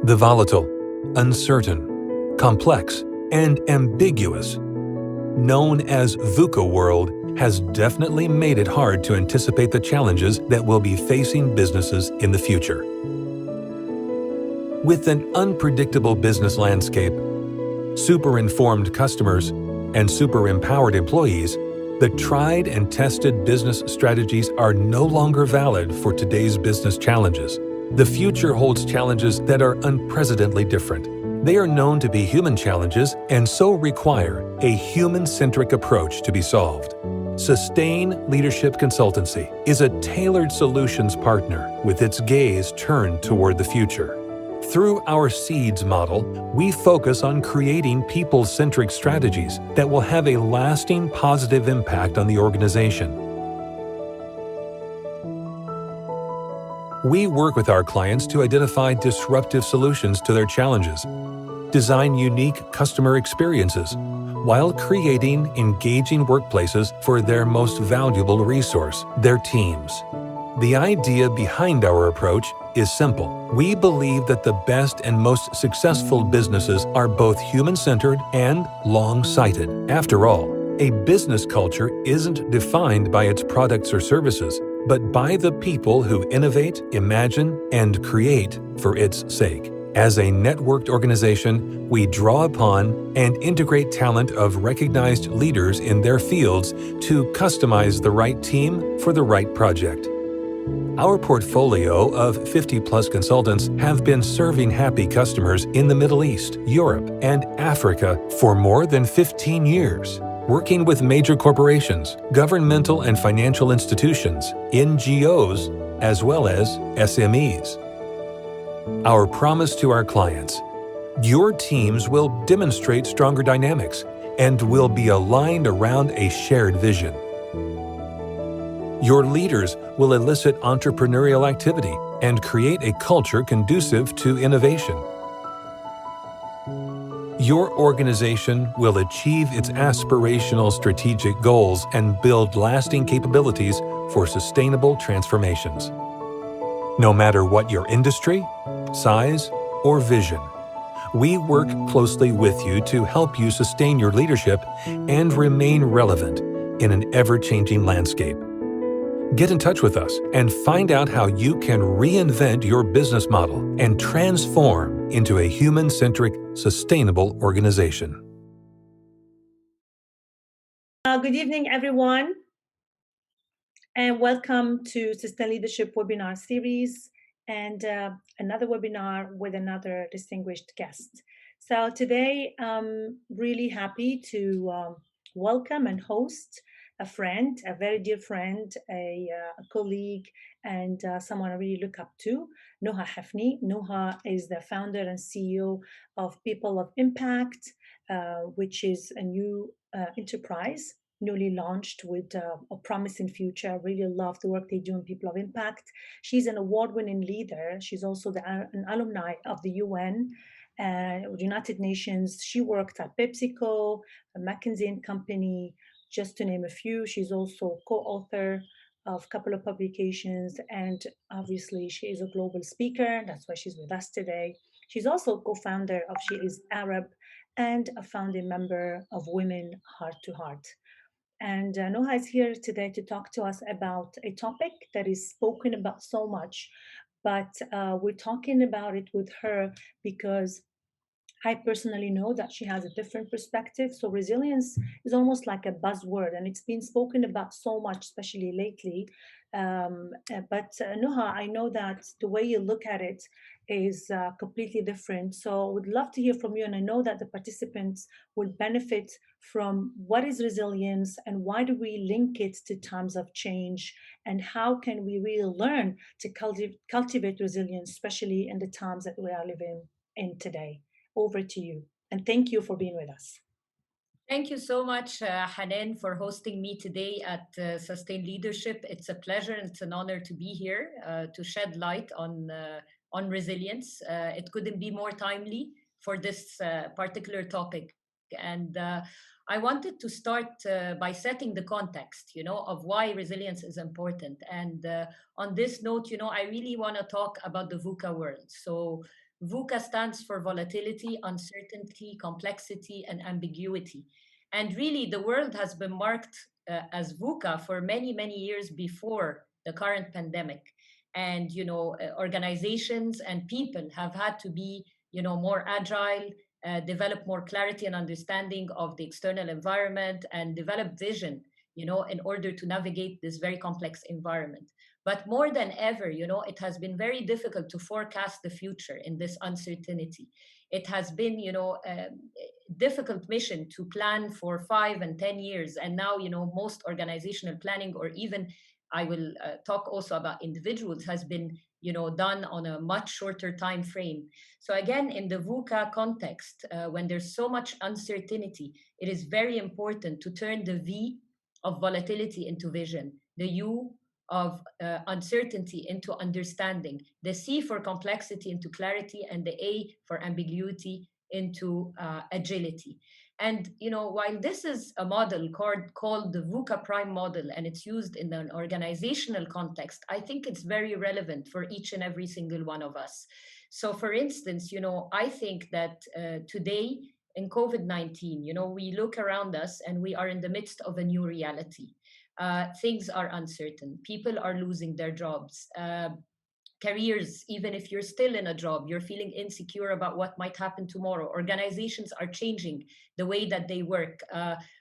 The volatile, uncertain, complex, and ambiguous, known as VUCA world, has definitely made it hard to anticipate the challenges that will be facing businesses in the future. With an unpredictable business landscape, super-informed customers, and super-empowered employees, the tried and tested business strategies are no longer valid for today's business challenges. The future holds challenges that are unprecedentedly different. They are known to be human challenges and so require a human-centric approach to be solved. Sustain Leadership Consultancy is a tailored solutions partner with its gaze turned toward the future. Through our SEEDS model, we focus on creating people-centric strategies that will have a lasting positive impact on the organization. We work with our clients to identify disruptive solutions to their challenges, design unique customer experiences, while creating engaging workplaces for their most valuable resource, their teams. The idea behind our approach is simple. We believe that the best and most successful businesses are both human-centered and long-sighted. After all, a business culture isn't defined by its products or services, but by the people who innovate, imagine, and create for its sake. As a networked organization, we draw upon and integrate talent of recognized leaders in their fields to customize the right team for the right project. Our portfolio of 50-plus consultants have been serving happy customers in the Middle East, Europe, and Africa for more than 15 years, working with major corporations, governmental and financial institutions, NGOs, as well as SMEs. Our promise to our clients: your teams will demonstrate stronger dynamics and will be aligned around a shared vision. Your leaders will elicit entrepreneurial activity and create a culture conducive to innovation. Your organization will achieve its aspirational strategic goals and build lasting capabilities for sustainable transformations. No matter what your industry, size, or vision, we work closely with you to help you sustain your leadership and remain relevant in an ever-changing landscape. Get in touch with us and find out how you can reinvent your business model and transform into a human-centric, sustainable organization. Good evening, everyone, and welcome to Sustain Leadership webinar series and another webinar with another distinguished guest. So today, I'm really happy to welcome and host a friend, a very dear friend, a colleague, and someone I really look up to, Noha Hefny. Noha is the founder and CEO of People of Impact, which is a new enterprise, newly launched with a promising future. I really love the work they do in People of Impact. She's an award-winning leader. She's also an alumni of the UN, United Nations. She worked at PepsiCo, a McKinsey & Company, just to name a few. She's also co-author of a couple of publications, and obviously she is a global speaker. That's why she's with us today. She's also co-founder of She is Arab and a founding member of Women Heart to Heart. And Noha is here today to talk to us about a topic that is spoken about so much, but we're talking about it with her because I personally know that she has a different perspective. So resilience is almost like a buzzword, and it's been spoken about so much, especially lately. But Noha, I know that the way you look at it is completely different. So I would love to hear from you, and I know that the participants will benefit from what is resilience and why do we link it to times of change, and how can we really learn to cultivate resilience, especially in the times that we are living in today. Over to you. And thank you for being with us. Thank you so much, Hanane, for hosting me today at Sustain Leadership. It's a pleasure and it's an honor to be here to shed light on resilience. It couldn't be more timely for this particular topic. And I wanted to start by setting the context, of why resilience is important. And on this note, I really want to talk about the VUCA world. So VUCA stands for volatility, uncertainty, complexity, and ambiguity. And really, the world has been marked as VUCA for many, many years before the current pandemic. And, organizations and people have had to be, more agile, develop more clarity and understanding of the external environment, and develop vision, in order to navigate this very complex environment. But more than ever, it has been very difficult to forecast the future in this uncertainty. It has been, a difficult mission to plan for 5 and 10 years. And now, most organizational planning, or even I will talk also about individuals, has been, done on a much shorter time frame. So again, in the VUCA context, when there's so much uncertainty, it is very important to turn the V of volatility into vision, the U of uncertainty into understanding, the C for complexity into clarity, and the A for ambiguity into agility. And while this is a model called the VUCA Prime model, and it's used in an organizational context, I think it's very relevant for each and every single one of us. So, for instance, I think that today in COVID-19, we look around us and we are in the midst of a new reality. Things are uncertain. People are losing their jobs. Careers, even if you're still in a job, you're feeling insecure about what might happen tomorrow. Organizations are changing the way that they work.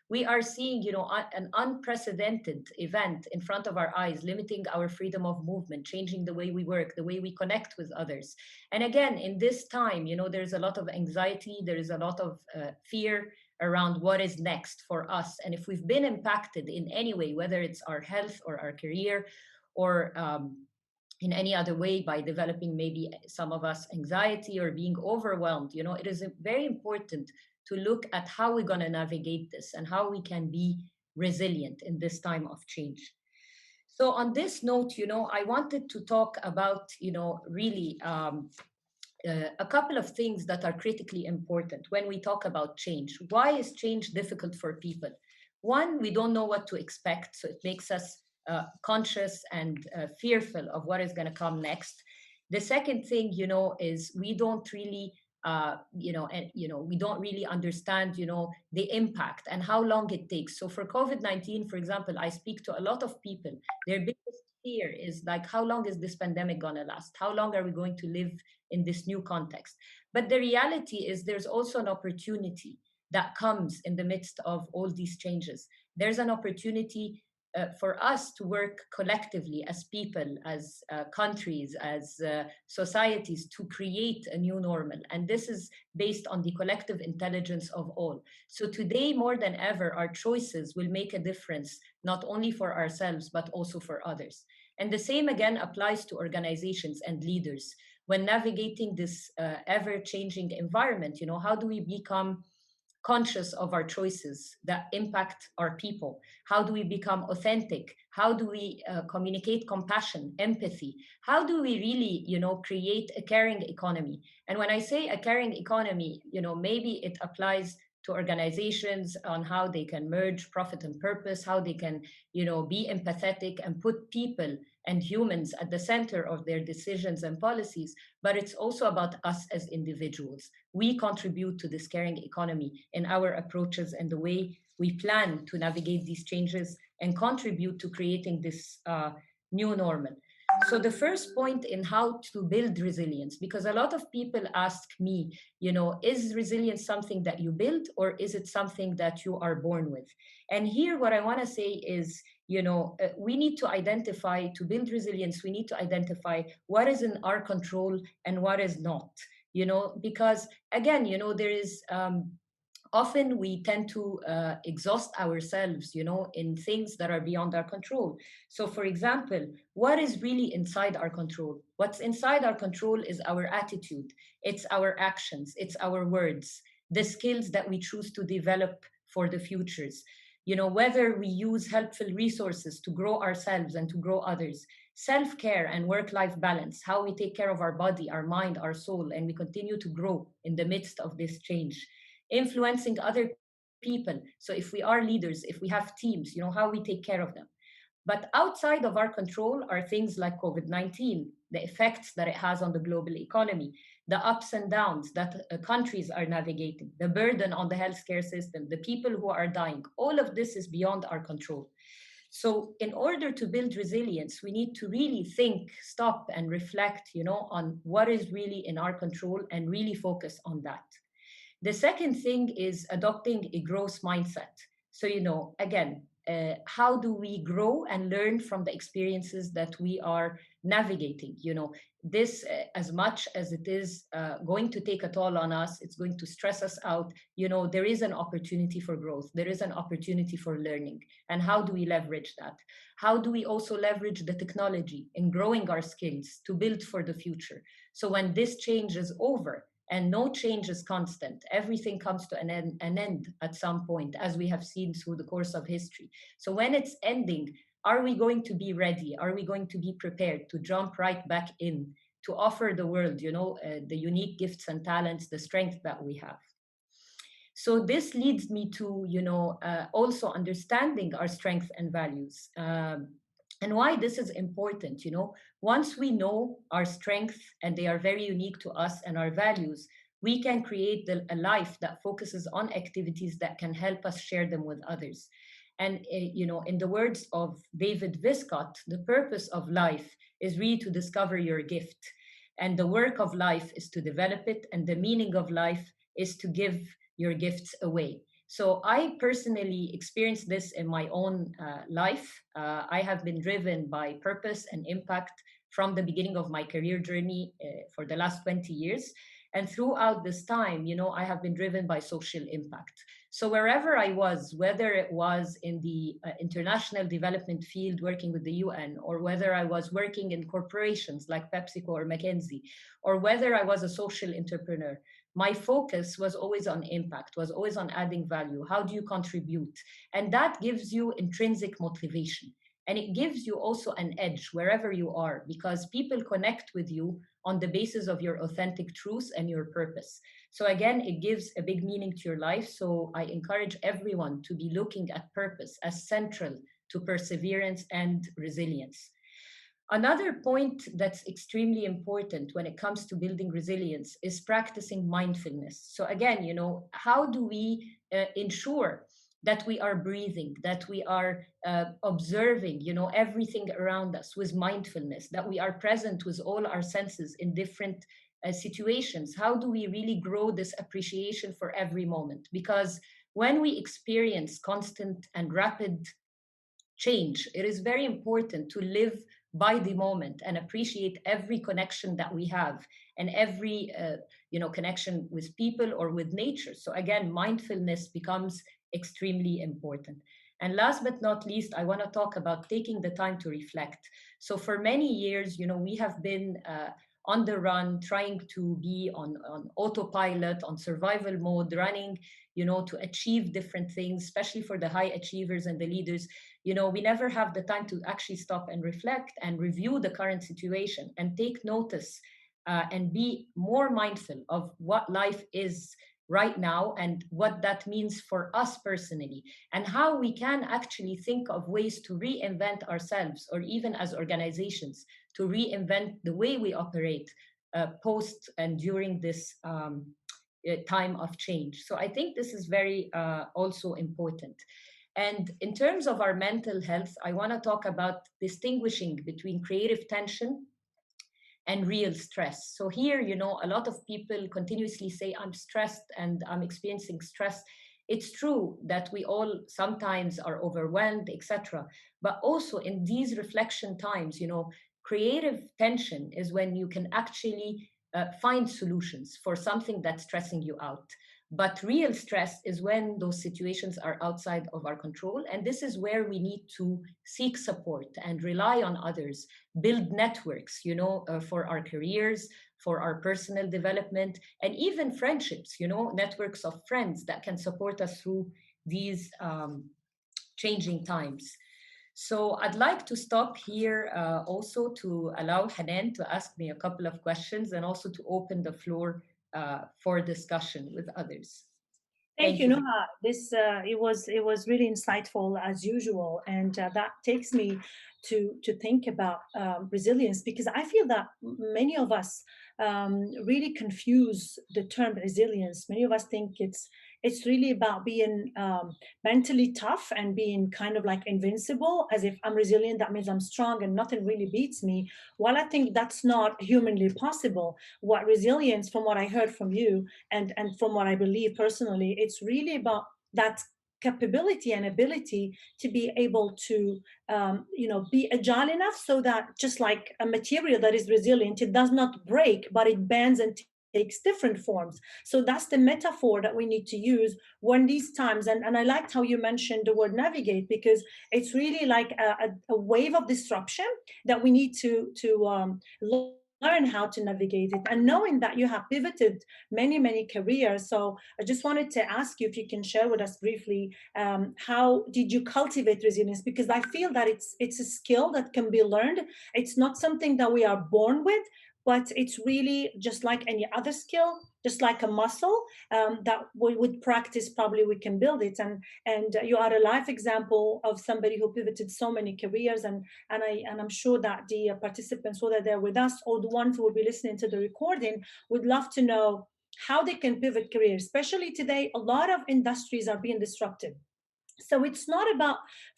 We are seeing, an unprecedented event in front of our eyes, limiting our freedom of movement, changing the way we work, the way we connect with others. And again, in this time, there's a lot of anxiety, there is a lot of fear around what is next for us. And if we've been impacted in any way, whether it's our health or our career, or in any other way, by developing maybe some of us anxiety or being overwhelmed, it is very important to look at how we're going to navigate this and how we can be resilient in this time of change. So on this note, I wanted to talk about, really a couple of things that are critically important when we talk about change. Why is change difficult for people? One, we don't know what to expect, so it makes us conscious and fearful of what is going to come next. The second thing, is we don't really, we don't really understand, the impact and how long it takes. So for COVID-19, for example, I speak to a lot of people. Their biggest fear is like, how long is this pandemic going to last? How long are we going to live in this new context? But the reality is there's also an opportunity that comes in the midst of all these changes. There's an opportunity for us to work collectively as people, as countries, as societies, to create a new normal. And this is based on the collective intelligence of all. So today, more than ever, our choices will make a difference, not only for ourselves, but also for others. And the same again applies to organizations and leaders. When navigating this ever-changing environment, how do we become conscious of our choices that impact our people? How do we become authentic? How do we communicate compassion, empathy? How do we really, create a caring economy? And when I say a caring economy, maybe it applies to organizations on how they can merge profit and purpose, how they can, be empathetic and put people and humans at the center of their decisions and policies. But it's also about us as individuals. We contribute to this caring economy in our approaches and the way we plan to navigate these changes and contribute to creating this new normal. So the first point in how to build resilience, because a lot of people ask me, is resilience something that you build, or is it something that you are born with? And here what I want to say is, we need to identify, to build resilience, we need to identify what is in our control and what is not, because again, there is often we tend to exhaust ourselves, in things that are beyond our control. So for example, what is really inside our control? What's inside our control is our attitude, it's our actions, it's our words, the skills that we choose to develop for the futures. Whether we use helpful resources to grow ourselves and to grow others, self-care and work-life balance, how we take care of our body, our mind, our soul, and we continue to grow in the midst of this change. Influencing other people. So if we are leaders, if we have teams, how we take care of them. But outside of our control are things like COVID-19, the effects that it has on the global economy, the ups and downs that countries are navigating, the burden on the healthcare system, the people who are dying. All of this is beyond our control. So in order to build resilience, we need to really think, stop and reflect, on what is really in our control and really focus on that. The second thing is adopting a growth mindset. So, again, how do we grow and learn from the experiences that we are navigating? This, as much as it is going to take a toll on us, it's going to stress us out. There is an opportunity for growth. There is an opportunity for learning. And how do we leverage that? How do we also leverage the technology in growing our skills to build for the future? So when this change is over, and no change is constant. Everything comes to an end at some point, as we have seen through the course of history. So when it's ending, are we going to be ready? Are we going to be prepared to jump right back in, to offer the world, the unique gifts and talents, the strength that we have? So this leads me to, also understanding our strengths and values. And why this is important, once we know our strengths and they are very unique to us and our values, we can create a life that focuses on activities that can help us share them with others. And, in the words of David Viscott, the purpose of life is really to discover your gift. And the work of life is to develop it. And the meaning of life is to give your gifts away. So I personally experienced this in my own life. I have been driven by purpose and impact from the beginning of my career journey for the last 20 years. And throughout this time, I have been driven by social impact. So wherever I was, whether it was in the international development field working with the UN, or whether I was working in corporations like PepsiCo or McKinsey, or whether I was a social entrepreneur, my focus was always on impact, was always on adding value. How do you contribute? And that gives you intrinsic motivation. And it gives you also an edge wherever you are, because people connect with you on the basis of your authentic truth and your purpose. So again, it gives a big meaning to your life. So I encourage everyone to be looking at purpose as central to perseverance and resilience. Another point that's extremely important when it comes to building resilience is practicing mindfulness. So again, how do we ensure that we are breathing, that we are observing, everything around us with mindfulness, that we are present with all our senses in different situations? How do we really grow this appreciation for every moment? Because when we experience constant and rapid change, it is very important to live by the moment and appreciate every connection that we have and every connection with people or with nature. So again, mindfulness becomes extremely important. And last but not least, I want to talk about taking the time to reflect. So for many years, we have been on the run, trying to be on autopilot, on survival mode, running, to achieve different things, especially for the high achievers and the leaders. We never have the time to actually stop and reflect and review the current situation and take notice and be more mindful of what life is right now and what that means for us personally, and how we can actually think of ways to reinvent ourselves, or even as organizations, to reinvent the way we operate post and during this time of change. So I think this is very also important. And in terms of our mental health, I want to talk about distinguishing between creative tension and real stress. So here, a lot of people continuously say, I'm stressed and I'm experiencing stress. It's true that we all sometimes are overwhelmed, etc. But also in these reflection times, creative tension is when you can actually find solutions for something that's stressing you out. But real stress is when those situations are outside of our control. And this is where we need to seek support and rely on others, build networks, for our careers, for our personal development, and even friendships, networks of friends that can support us through these changing times. So I'd like to stop here also to allow Hanane to ask me a couple of questions and also to open the floor for discussion with others. Thank Thank you, you. Noha. This it was really insightful as usual, and that takes me to think about resilience, because I feel that many of us really confuse the term resilience. Many of us think it's really about being mentally tough and being kind of like invincible, as if I'm resilient, that means I'm strong and nothing really beats me. While I think that's not humanly possible, what resilience, from what I heard from you, and from what I believe personally, it's really about that capability and ability to be able to be agile enough so that, just like a material that is resilient, it does not break, but it bends and takes different forms. So that's the metaphor that we need to use when these times, and I liked how you mentioned the word navigate, because it's really like a wave of disruption that we need to learn how to navigate it, and knowing that you have pivoted many careers. So I just wanted to ask you if you can share with us briefly, how did you cultivate resilience, because I feel that it's a skill that can be learned. It's not something that we are born with, but it's really just like any other skill, just like a muscle, that we would practice, probably we can build it. And you are a life example of somebody who pivoted so many careers, and I'm sure that the participants, whether they're with us or the ones who will be listening to the recording, would love to know how they can pivot careers. Especially today, a lot of industries are being disrupted. So it's not about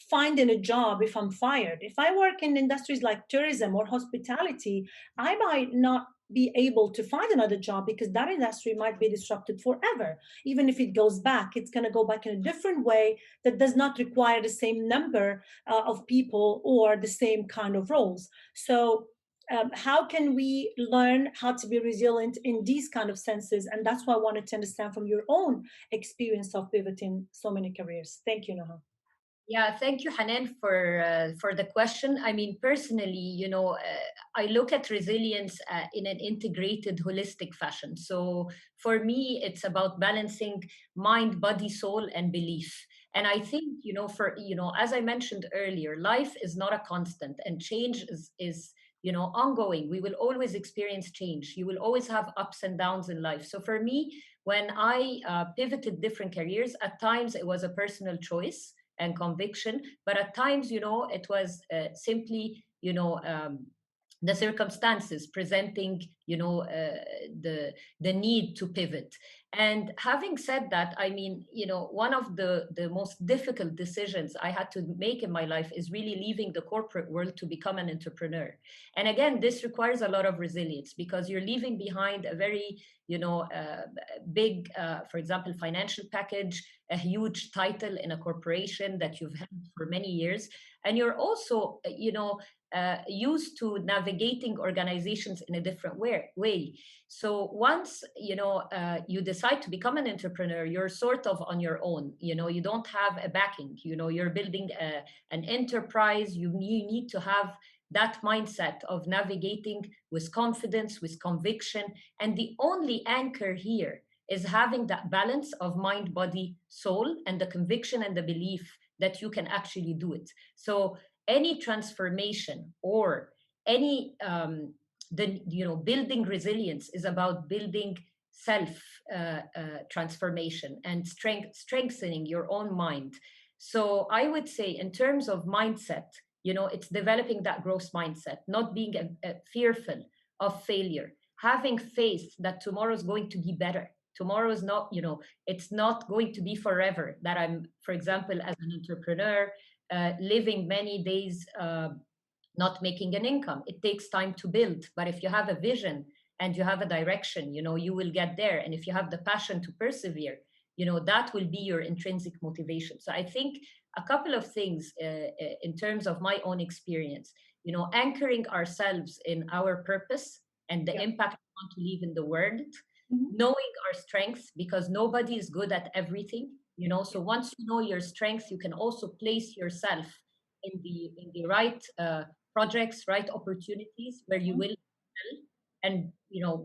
finding a job if I'm fired. If I work in industries like tourism or hospitality, I might not be able to find another job, because that industry might be disrupted forever. Even if it goes back, it's going to go back in a different way that does not require the same number of people or the same kind of roles. So how can we learn how to be resilient in these kind of senses? And that's why I wanted to understand from your own experience of pivoting so many careers. Thank you, Noha. Yeah, thank you, Hanan, for the question. I mean, personally, I look at resilience in an integrated, holistic fashion. So for me, it's about balancing mind, body, soul, and belief. And I think, as I mentioned earlier, life is not a constant, and change is ongoing. We will always experience change. You will always have ups and downs in life. So for me, when I pivoted different careers, at times it was a personal choice and conviction, but at times, it was simply, the circumstances presenting, the need to pivot. And having said that, I mean, one of the most difficult decisions I had to make in my life is really leaving the corporate world to become an entrepreneur. And again, this requires a lot of resilience, because you're leaving behind a very, big, for example, financial package, a huge title in a corporation that you've had for many years. And you're also, used to navigating organizations in a different way. So once, you decide to become an entrepreneur, you're sort of on your own. You don't have a backing. You're building an enterprise. You need to have that mindset of navigating with confidence, with conviction. And the only anchor here is having that balance of mind, body, soul, and the conviction and the belief that you can actually do it. So any transformation or any building resilience is about building self transformation and strengthening your own mind. So I would say, in terms of mindset, it's developing that growth mindset, not being fearful of failure, having faith that tomorrow is going to be better. Tomorrow is not, it's not going to be forever that I'm, for example, as an entrepreneur, living many days not making an income. It takes time to build, but if you have a vision and you have a direction, you will get there. And if you have the passion to persevere, that will be your intrinsic motivation. So I think a couple of things in terms of my own experience, anchoring ourselves in our purpose and the impact we want to leave in the world, knowing our strengths, because nobody is good at everything. So once you know your strengths, you can also place yourself in the right projects, right opportunities where you will excel. And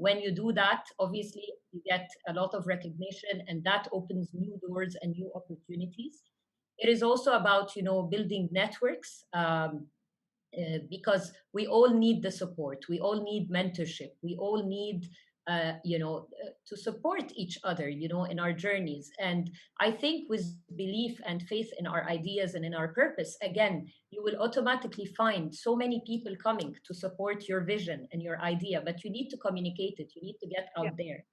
when you do that, obviously you get a lot of recognition, and that opens new doors and new opportunities. It is also about building networks, because we all need the support, we all need mentorship, we all need to support each other, in our journeys. And I think with belief and faith in our ideas and in our purpose, again, you will automatically find so many people coming to support your vision and your idea, but you need to communicate it. You need to get Yeah. out there.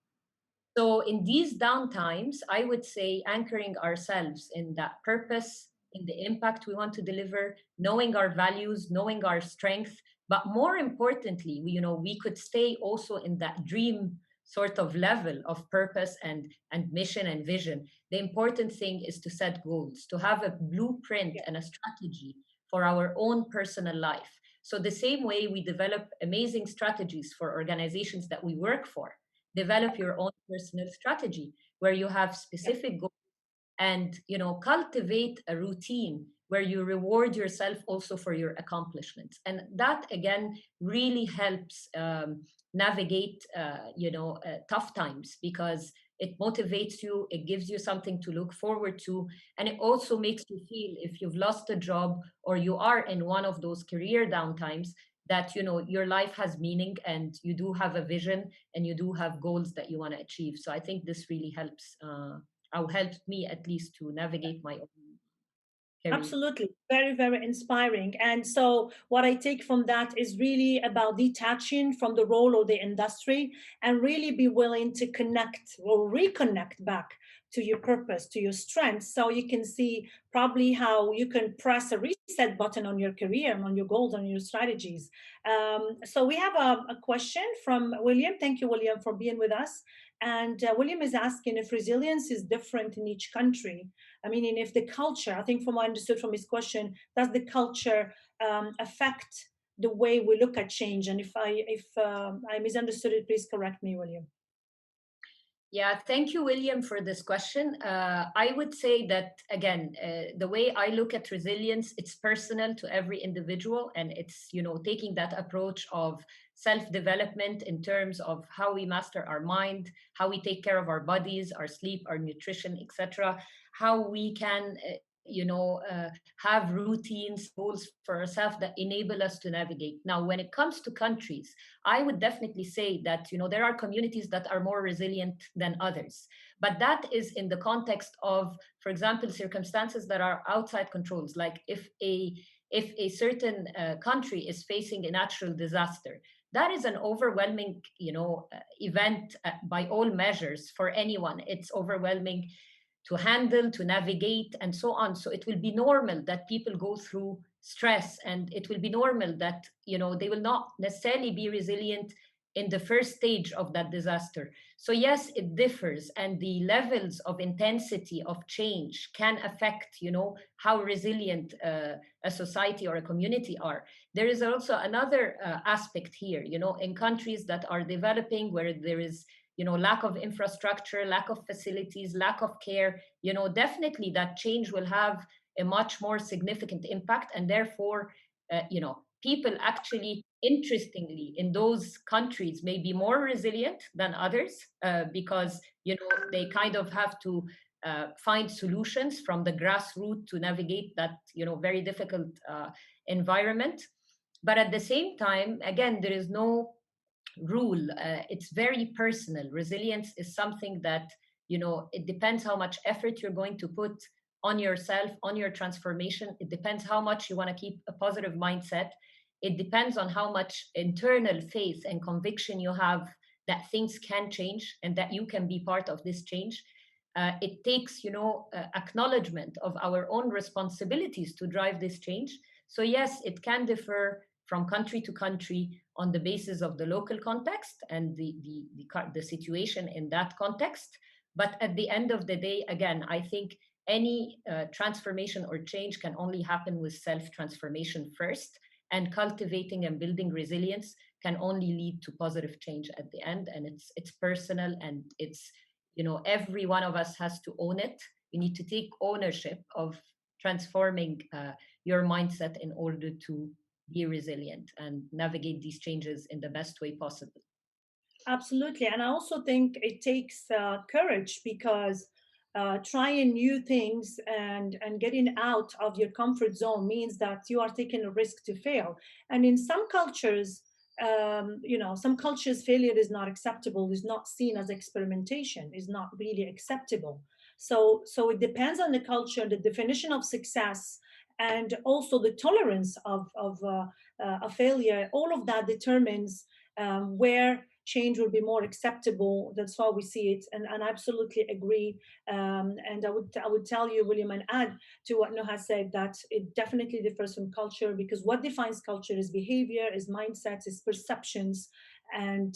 So in these downtimes, I would say anchoring ourselves in that purpose, in the impact we want to deliver, knowing our values, knowing our strength, but more importantly, we could stay also in that dream sort of level of purpose and mission and vision. The important thing is to set goals, to have a blueprint and a strategy for our own personal life. So the same way we develop amazing strategies for organizations that we work for, develop your own personal strategy where you have specific goals, and cultivate a routine where you reward yourself also for your accomplishments. And that again really helps navigate tough times, because it motivates you, it gives you something to look forward to, and it also makes you feel, if you've lost a job or you are in one of those career downtimes, that your life has meaning and you do have a vision and you do have goals that you want to achieve. So I think this really helps, or helped me at least, to navigate my own career. Absolutely. Very, very inspiring. And so, what I take from that is really about detaching from the role or the industry and really be willing to connect or reconnect back to your purpose, to your strengths. So, you can see probably how you can press a reset button on your career and on your goals and your strategies. So, we have a question from William. Thank you, William, for being with us. And William is asking if resilience is different in each country. I mean, and if the culture, I think from what I understood from his question, does the culture affect the way we look at change? And if I misunderstood it, please correct me, William. Yeah, thank you, William, for this question. I would say that, again, the way I look at resilience, it's personal to every individual. And it's, taking that approach of self-development in terms of how we master our mind, how we take care of our bodies, our sleep, our nutrition, etc., how we can have routines, goals for ourselves that enable us to navigate. Now, when it comes to countries, I would definitely say that there are communities that are more resilient than others, but that is in the context of, for example, circumstances that are outside controls. Like if a certain country is facing a natural disaster, that is an overwhelming event by all measures for anyone. It's overwhelming to handle, to navigate, and so on. So it will be normal that people go through stress, and it will be normal that they will not necessarily be resilient in the first stage of that disaster. So yes, it differs, and the levels of intensity of change can affect how resilient a society or a community are. There is also another aspect here, in countries that are developing, where there is lack of infrastructure, lack of facilities, lack of care, definitely that change will have a much more significant impact. And therefore, people actually, interestingly, in those countries may be more resilient than others, because, they kind of have to find solutions from the grassroots to navigate that, very difficult environment. But at the same time, again, there is no rule. It's very personal. Resilience is something that it depends how much effort you're going to put on yourself, on your transformation. It depends how much you want to keep a positive mindset. It depends on how much internal faith and conviction you have that things can change and that you can be part of this change. It takes acknowledgement of our own responsibilities to drive this change. So yes, it can differ from country to country on the basis of the local context and the situation in that context. But at the end of the day, again, I think any transformation or change can only happen with self-transformation first, and cultivating and building resilience can only lead to positive change at the end. And it's personal, and it's every one of us has to own it. You need to take ownership of transforming your mindset in order to be resilient and navigate these changes in the best way possible. Absolutely. And I also think it takes courage, because trying new things and getting out of your comfort zone means that you are taking a risk to fail. And in some cultures, some cultures failure is not acceptable, is not seen as experimentation, is not really acceptable. So it depends on the culture, the definition of success, and also the tolerance of a failure. All of that determines where change will be more acceptable. That's how we see it, and I absolutely agree. And I would tell you, William, and add to what Noha said, that it definitely differs from culture, because what defines culture is behavior, is mindsets, is perceptions. And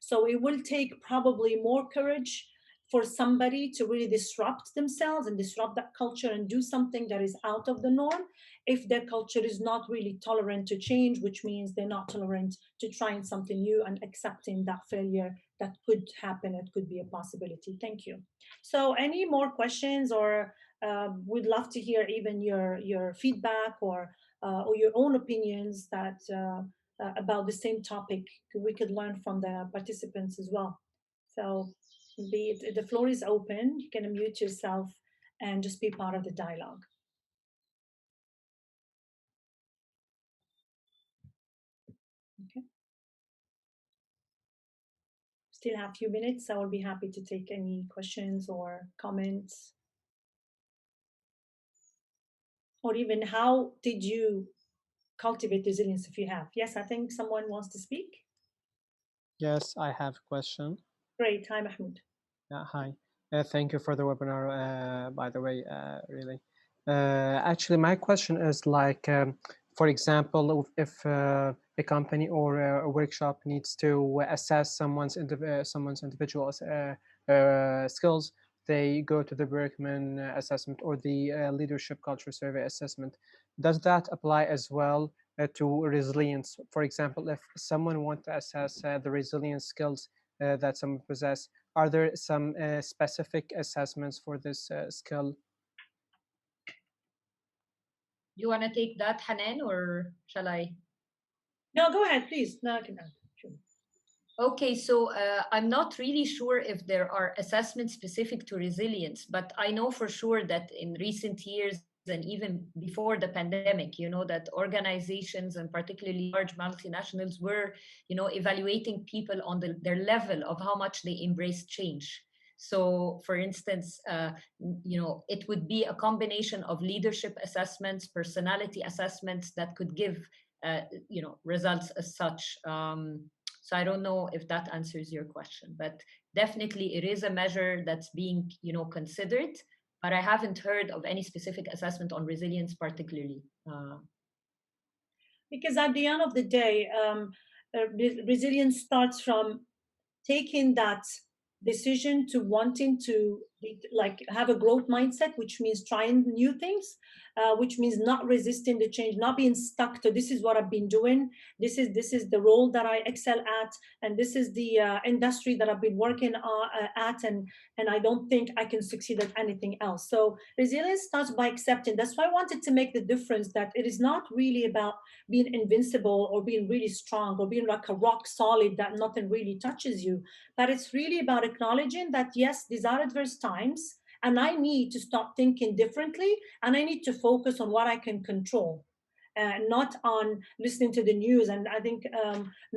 so it will take probably more courage for somebody to really disrupt themselves and disrupt that culture and do something that is out of the norm, if their culture is not really tolerant to change, which means they're not tolerant to trying something new and accepting that failure that could happen. It could be a possibility. Thank you. So any more questions, or we'd love to hear even your feedback, or your own opinions that about the same topic. We could learn from the participants as well. So the floor is open. You can unmute yourself and just be part of the dialogue. Okay. Still have a few minutes. I will be happy to take any questions or comments. Or even, how did you cultivate resilience, if you have? Yes, I think someone wants to speak. Yes, I have a question. Great. Hi, Mahmoud. Hi. Thank you for the webinar, by the way, really. Actually, my question is like, for example, if a company or a workshop needs to assess someone's individual skills, they go to the Berkman assessment or the leadership culture survey assessment. Does that apply as well to resilience? For example, if someone wants to assess the resilience skills that someone possess, are there some specific assessments for this skill? You want to take that, Hanane, or shall I? No, go ahead, please. No, I can add. Sure. Okay, so I'm not really sure if there are assessments specific to resilience, but I know for sure that in recent years and even before the pandemic, that organizations and particularly large multinationals were, evaluating people on their level of how much they embrace change. So, for instance, it would be a combination of leadership assessments, personality assessments that could give, results as such. So I don't know if that answers your question, but definitely it is a measure that's being, considered. But I haven't heard of any specific assessment on resilience particularly. Because at the end of the day, resilience starts from taking that decision to wanting to have a growth mindset, which means trying new things, which means not resisting the change, not being stuck to this is what I've been doing, this is the role that I excel at, and this is the industry that I've been working at, and I don't think I can succeed at anything else. So resilience starts by accepting. That's why I wanted to make the difference, that it is not really about being invincible or being really strong or being like a rock solid that nothing really touches you, but it's really about acknowledging that yes, these are adverse times, and I need to start thinking differently, and I need to focus on what I can control, not on listening to the news. And I think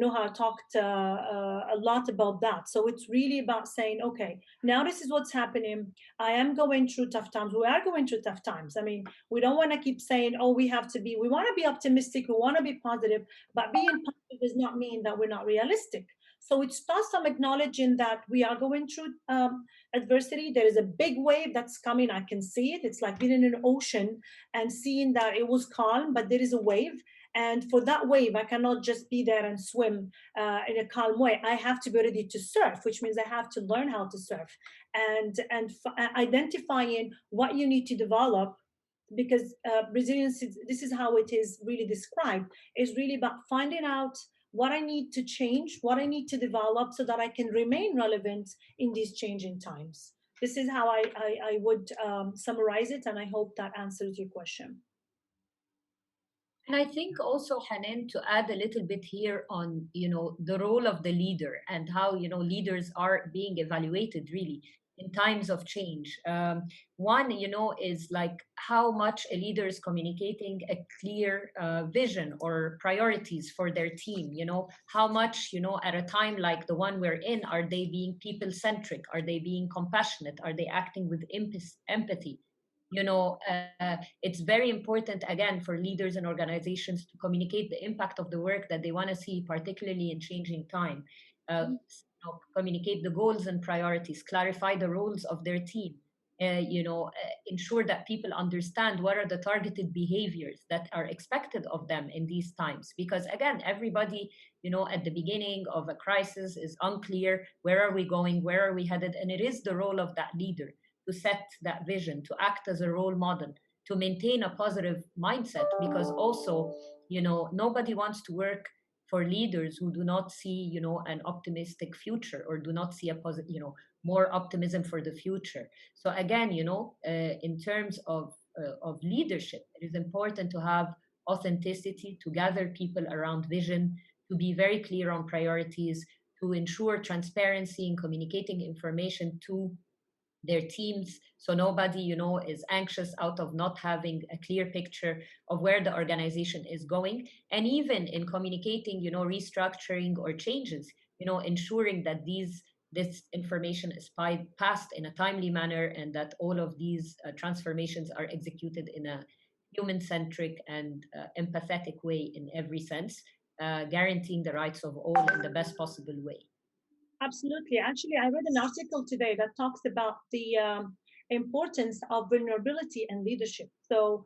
Noha talked a lot about that. So it's really about saying, okay, now this is what's happening. I am going through tough times. We are going through tough times. I mean, we don't want to keep saying, oh, we want to be optimistic, we want to be positive, but being positive does not mean that we're not realistic. So it starts from acknowledging that we are going through adversity. There is a big wave that's coming. I can see it. It's like being in an ocean and seeing that it was calm, but there is a wave. And for that wave, I cannot just be there and swim in a calm way. I have to be ready to surf, which means I have to learn how to surf, and identifying what you need to develop. Because resilience, this is how it is really described, is really about finding out what I need to change, what I need to develop so that I can remain relevant in these changing times. This is how I would summarize it, and I hope that answers your question. And I think also, Hanane, to add a little bit here on, the role of the leader and how, leaders are being evaluated really. in times of change. One, is like how much a leader is communicating a clear vision or priorities for their team. How much, at a time like the one we're in, are they being people centric? Are they being compassionate? Are they acting with empathy? It's very important, again, for leaders and organizations to communicate the impact of the work that they want to see, particularly in changing time. Communicate the goals and priorities, clarify the roles of their team, ensure that people understand what are the targeted behaviors that are expected of them in these times. Because again, everybody, at the beginning of a crisis is unclear, where are we going, where are we headed? And it is the role of that leader to set that vision, to act as a role model, to maintain a positive mindset, because also, nobody wants to work for leaders who do not see, an optimistic future, or do not see a positive, more optimism for the future. So again, in terms of leadership, it is important to have authenticity, to gather people around vision, to be very clear on priorities, to ensure transparency in communicating information to their teams, so nobody is anxious out of not having a clear picture of where the organization is going. And even in communicating restructuring or changes, ensuring that this information is passed in a timely manner, and that all of these transformations are executed in a human-centric and empathetic way in every sense, guaranteeing the rights of all in the best possible way. Absolutely. Actually, I read an article today that talks about the importance of vulnerability and leadership. So,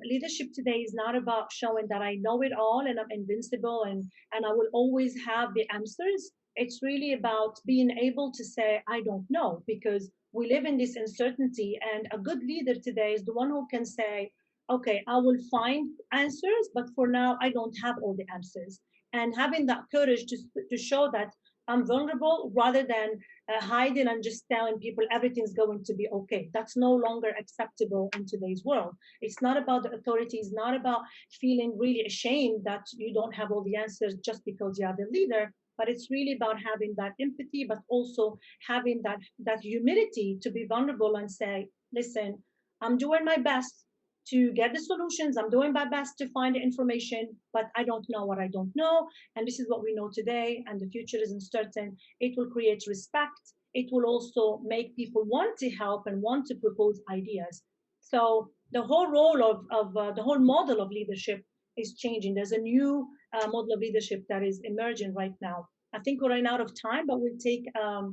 leadership today is not about showing that I know it all and I'm invincible and I will always have the answers. It's really about being able to say, I don't know, because we live in this uncertainty. And a good leader today is the one who can say, okay, I will find answers, but for now, I don't have all the answers. And having that courage to show that I'm vulnerable, rather than hiding and just telling people everything's going to be okay. That's no longer acceptable in today's world. It's not about the authority. It's not about feeling really ashamed that you don't have all the answers just because you are the leader. But it's really about having that empathy, but also having that humility to be vulnerable and say, listen, I'm doing my best to get the solutions. I'm doing my best to find the information, but I don't know what I don't know. And this is what we know today, and the future is uncertain. It will create respect. It will also make people want to help and want to propose ideas. So the whole role of the whole model of leadership is changing. There's a new model of leadership that is emerging right now. I think we're running out of time, but we'll take a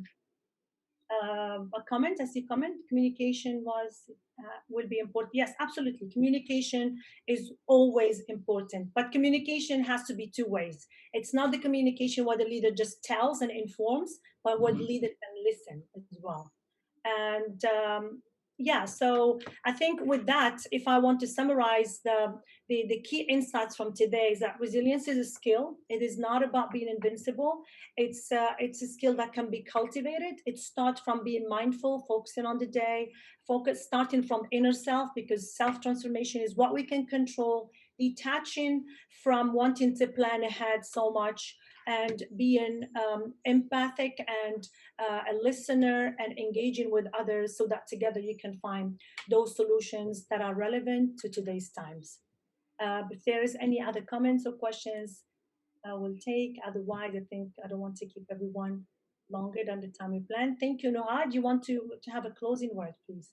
comment. I see comment. Communication will be important. Yes, absolutely. Communication is always important, but communication has to be two ways. It's not the communication where the leader just tells and informs, but where the leader can listen as well. And yeah, so I think with that, if I want to summarize the key insights from today, is that resilience is a skill. It is not about being invincible. It's a skill that can be cultivated. It starts from being mindful, focusing on the day, starting from inner self, because self-transformation is what we can control, detaching from wanting to plan ahead so much, and being empathic and a listener and engaging with others, so that together you can find those solutions that are relevant to today's times. If there is any other comments or questions, I will take. Otherwise, I think I don't want to keep everyone longer than the time we planned. Thank you, Noha. Do you want to have a closing word, please?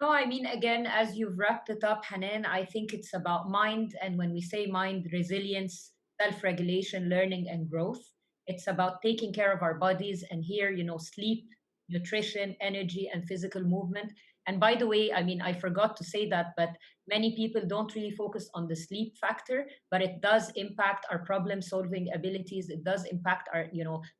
No, I mean, again, as you've wrapped it up, Hanane, I think it's about mind. And when we say mind, resilience, self-regulation, learning, and growth, it's about taking care of our bodies. And here, sleep, nutrition, energy, and physical movement. And by the way, I mean, I forgot to say that, but many people don't really focus on the sleep factor, but it does impact our problem-solving abilities. It does impact our,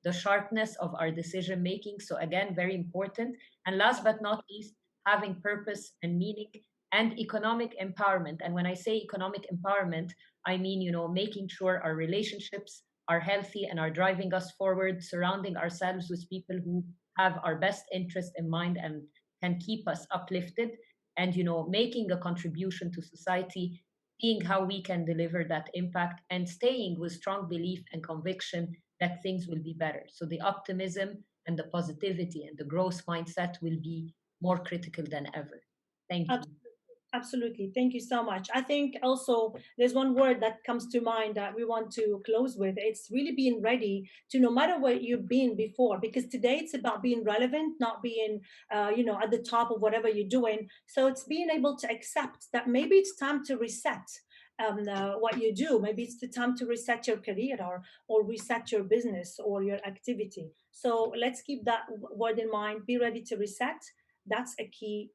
the sharpness of our decision making. So again, very important. And last but not least, having purpose and meaning, and economic empowerment. And when I say economic empowerment, I mean, making sure our relationships are healthy and are driving us forward, surrounding ourselves with people who have our best interest in mind and can keep us uplifted, and, making a contribution to society, seeing how we can deliver that impact, and staying with strong belief and conviction that things will be better. So the optimism and the positivity and the growth mindset will be more critical than ever. Thank you. Absolutely. Thank you so much. I think also there's one word that comes to mind that we want to close with. It's really being ready to no matter where you've been before, because today it's about being relevant, not being, at the top of whatever you're doing. So it's being able to accept that maybe it's time to reset what you do. Maybe it's the time to reset your career or reset your business or your activity. So let's keep that word in mind. Be ready to reset. That's a key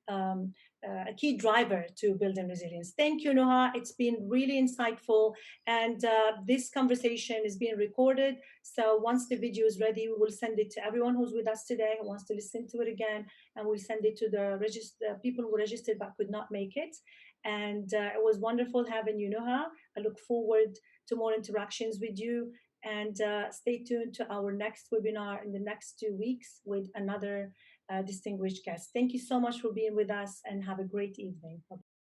driver to building resilience. Thank you, Noha. It's been really insightful. And this conversation is being recorded. So once the video is ready, we will send it to everyone who's with us today who wants to listen to it again. And we'll send it to the people who registered but could not make it. And it was wonderful having you, Noha. I look forward to more interactions with you. And stay tuned to our next webinar in the next 2 weeks with another distinguished guest. Thank you so much for being with us and have a great evening. Bye-bye.